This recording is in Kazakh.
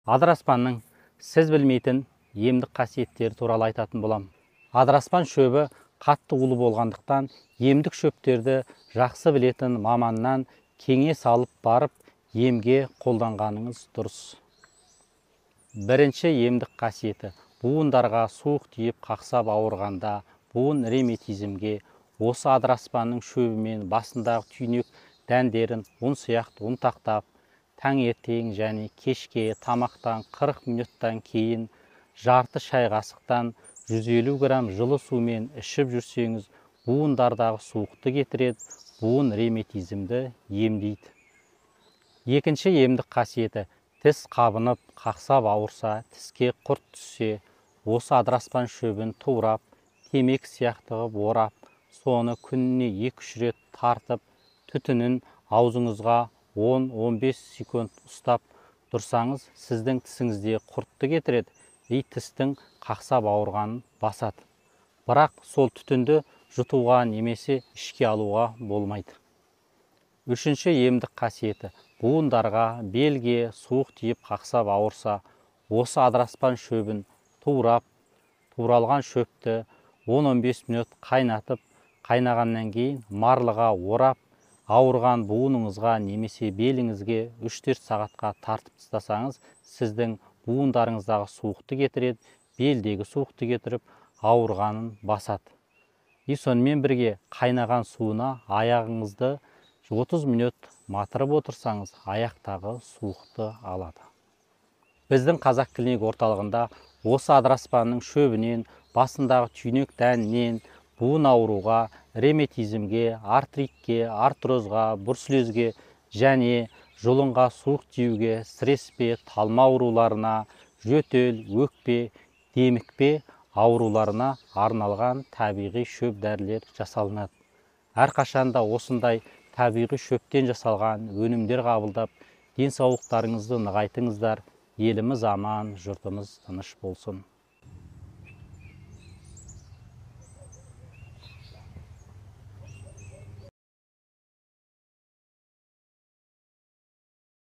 Адыраспанның сіз білмейтін емдік қасиеттері туралы айтатын болам. Адыраспан шөбі қатты улы болғандықтан, емдік шөптерді жақсы білетін маманнан кеңес алып барып, емге қолданғаныңыз дұрыс. Бірінші емдік қасиеті: буындарға суық тиіп қақсап ауырғанда, буын ревматизмге осы адыраспанның шөбімен басындағы түйнек дәндерін ұн сияқты ұнтақтап, таңертең және кешке тамақтан 40 минуттан кейін жарты шай қасықтан 150 грамм жылы сумен ішіп жүрсеңіз, буындардағы суықты кетіреді, буын ревматизмді емдейді. Екінші емдік қасиеті: тіс қабынып, қақсап ауырса, тіске құрт түссе, осы адыраспан шөбін турап, темекі сияқты ғып орап, соны күніне 2-3 рет тартып, түтінін аузыңызға 10-15 секунд ұстап тұрсаңыз, сіздің тісіңізде құртты кетіреді, тістің қақсап ауырғанын басады. Бірақ сол түтінді жұтуға немесе ішке алуға болмайды. Үшінші емдік қасиеті: буындарға, белге суық тиіп қақсап ауырса, осы адыраспан шөбін турап, туралған шөпті 10-15 минут қайнатып, қайнағаннан кейін марлыға орап, ауырған буыныңызға немесе беліңізге 3-4 сағатқа тартып тастасаңыз, сіздің буындарыңыздағы суықты кетіреді, белдегі суықты кетіріп, ауырғанын басады. Сонымен бірге қайнаған суына аяғыңызды 30 минут матырып отырсаңыз, аяқтағы суықты алады. Біздің Қазақ клиник орталығында осы адыраспанның шөбінен, басындағы түйнек дәнінен буын ауруға, ревматизмге, артритке, артрозға, бруцеллезге және жұлынға суық тиюге, сіреспе, талма ауруларына, жөтел, өкпе, демікпе ауруларына арналған табиғи шөп дәрілер жасалынады. Әрқашанда осындай табиғи шөптен жасалған өнімдер қабылдап, денсаулықтарыңызды нығайтыңыздар. Еліміз аман, жұртымыз тыныш болсын.